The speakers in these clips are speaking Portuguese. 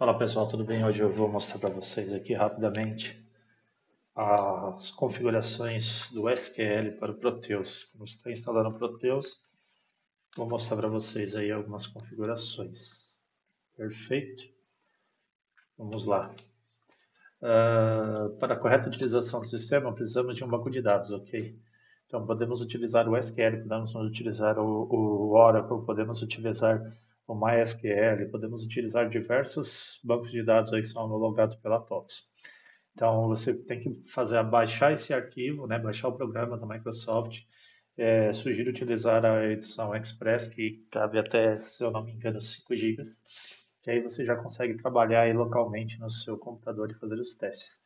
Fala pessoal, tudo bem? Hoje eu vou mostrar para vocês aqui rapidamente as configurações do SQL para o Proteus. Como você está instalando o Proteus, vou mostrar para vocês aí algumas configurações. Perfeito? Vamos lá. Para a correta utilização do sistema, precisamos de um banco de dados, ok? Então, podemos utilizar o SQL, podemos utilizar o Oracle, podemos utilizar o MySQL, podemos utilizar diversos bancos de dados aí que são homologados pela TOTS. Então, você tem que baixar esse arquivo, né, baixar o programa da Microsoft. Sugiro utilizar a edição Express, que cabe até, se eu não me engano, 5 GB, que aí você já consegue trabalhar aí localmente no seu computador e fazer os testes.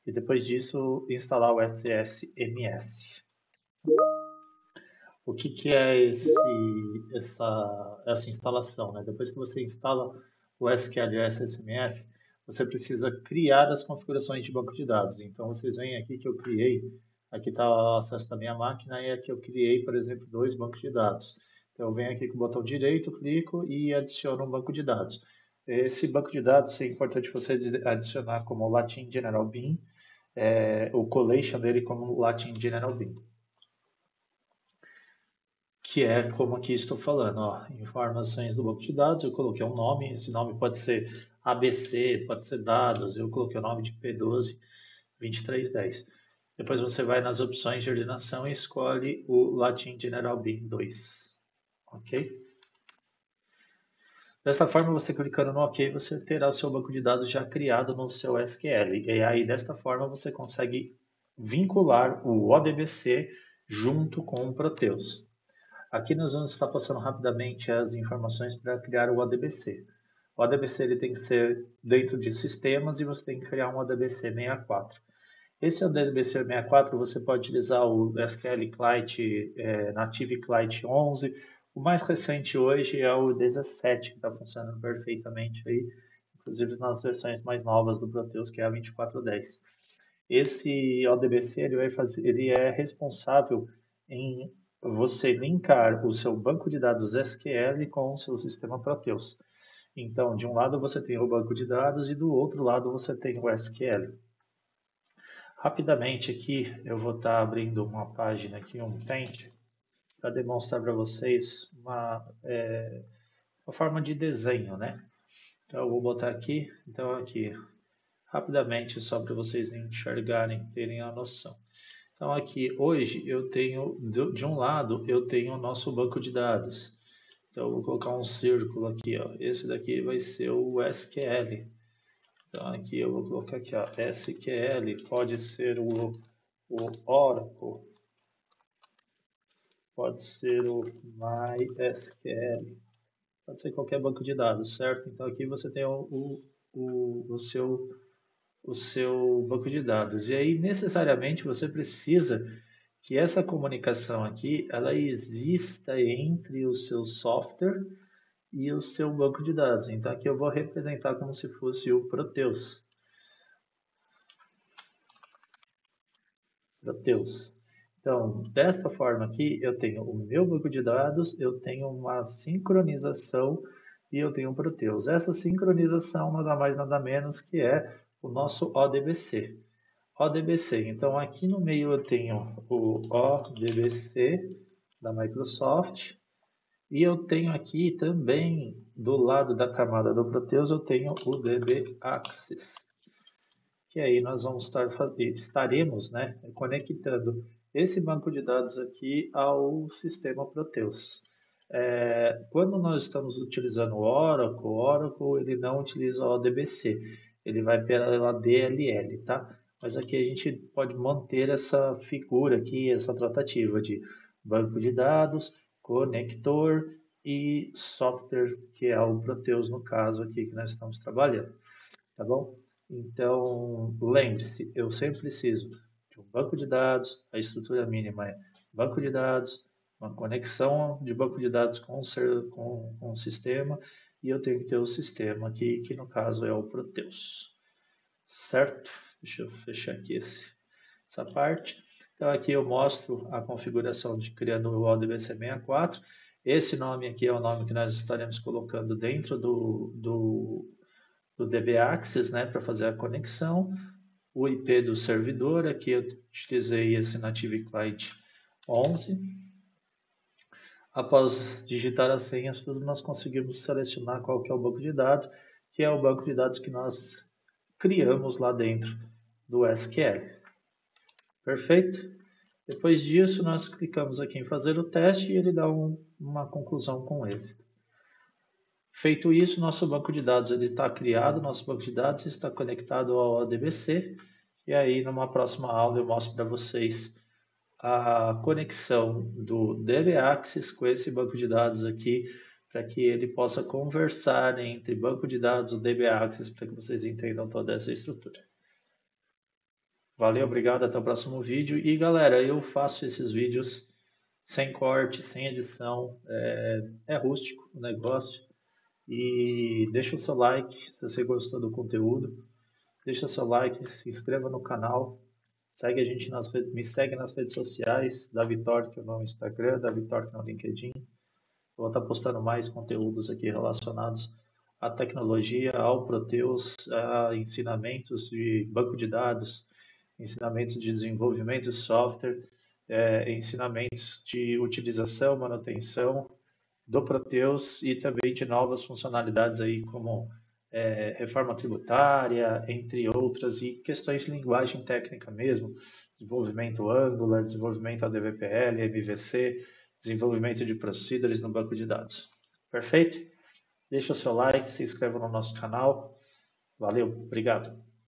E depois disso, instalar o SSMS. O que é essa instalação, né? Depois que você instala o SQL SSMF, você precisa criar as configurações de banco de dados. Então, vocês veem aqui que eu criei, aqui está o acesso da minha máquina, e aqui eu criei, por exemplo, dois bancos de dados. Então, eu venho aqui com o botão direito, clico e adiciono um banco de dados. Esse banco de dados é importante você adicionar como Latin General Bean, o collation dele como Latin General Bean, que é como aqui estou falando, ó, informações do banco de dados, eu coloquei um nome, esse nome pode ser ABC, pode ser dados, eu coloquei o nome de P12 2310. Depois você vai nas opções de ordenação e escolhe o Latin General Bean 2, ok? Desta forma, você clicando no OK, você terá o seu banco de dados já criado no seu SQL. E aí, desta forma, você consegue vincular o ODBC junto com o Proteus. Aqui nós vamos estar passando rapidamente as informações para criar o ODBC. O ODBC ele tem que ser dentro de sistemas e você tem que criar um ODBC 64. Esse ODBC 64 você pode utilizar o SQL Client Native Client 11. O mais recente hoje é o 17, que está funcionando perfeitamente aí, inclusive nas versões mais novas do Proteus, que é a 2410. Esse ODBC ele é responsável em você linkar o seu banco de dados SQL com o seu sistema Proteus. Então, de um lado você tem o banco de dados e do outro lado você tem o SQL. Rapidamente aqui eu vou estar abrindo uma página aqui, um Paint, para demonstrar para vocês uma forma de desenho, né? Então eu vou botar aqui, então aqui, rapidamente só para vocês enxergarem, terem a noção. Então aqui hoje eu tenho, de um lado eu tenho o nosso banco de dados. Então eu vou colocar um círculo aqui, ó. Esse daqui vai ser o SQL. Então aqui eu vou colocar aqui, ó, SQL, pode ser o Oracle, pode ser o MySQL, pode ser qualquer banco de dados, certo? Então aqui você tem o seu banco de dados. E aí, necessariamente, você precisa que essa comunicação aqui, ela exista entre o seu software e o seu banco de dados. Então, aqui eu vou representar como se fosse o Proteus. Então, desta forma aqui, eu tenho o meu banco de dados, eu tenho uma sincronização e eu tenho um Proteus. Essa sincronização nada mais nada menos que é o nosso ODBC. ODBC. Então, aqui no meio eu tenho o ODBC da Microsoft e eu tenho aqui também, do lado da camada do Proteus, eu tenho o DB Access, que aí nós estaremos, né, conectando esse banco de dados aqui ao sistema Proteus. Quando nós estamos utilizando o Oracle ele não utiliza o ODBC, ele vai pela DLL, tá? Mas aqui a gente pode manter essa figura aqui, essa tratativa de banco de dados, conector e software, que é o Proteus no caso aqui que nós estamos trabalhando, tá bom? Então, lembre-se, eu sempre preciso de um banco de dados, a estrutura mínima é banco de dados, uma conexão de banco de dados com o sistema, e eu tenho que ter o sistema aqui, que no caso é o Proteus. Certo? Deixa eu fechar aqui essa parte. Então aqui eu mostro a configuração de criando o ODBC64. Esse nome aqui é o nome que nós estaremos colocando dentro do DB Access, né, para fazer a conexão, o IP do servidor, aqui eu utilizei esse Native Client 11. Após digitar as senhas, tudo, nós conseguimos selecionar qual que é o banco de dados, que é o banco de dados que nós criamos lá dentro do SQL. Perfeito? Depois disso, nós clicamos aqui em fazer o teste e ele dá uma conclusão com êxito. Feito isso, nosso banco de dados está criado, nosso banco de dados está conectado ao ODBC, e aí numa próxima aula eu mostro para vocês a conexão do DB Access com esse banco de dados aqui, para que ele possa conversar entre banco de dados e DB Access, para que vocês entendam toda essa estrutura. Valeu, obrigado, até o próximo vídeo. E galera, eu faço esses vídeos sem corte, sem edição, é rústico o negócio. E deixa o seu like se você gostou do conteúdo. Deixa o seu like, se inscreva no canal. Segue a gente me segue nas redes sociais, Davi Torque no Instagram, Davi Torque no LinkedIn. Eu vou estar postando mais conteúdos aqui relacionados à tecnologia, ao Proteus, a ensinamentos de banco de dados, ensinamentos de desenvolvimento de software, ensinamentos de utilização, manutenção do Proteus e também de novas funcionalidades aí como reforma tributária, entre outras, e questões de linguagem técnica mesmo, desenvolvimento Angular, desenvolvimento ADVPL, MVC, desenvolvimento de procedures no banco de dados. Perfeito? Deixa o seu like, se inscreva no nosso canal. Valeu, obrigado.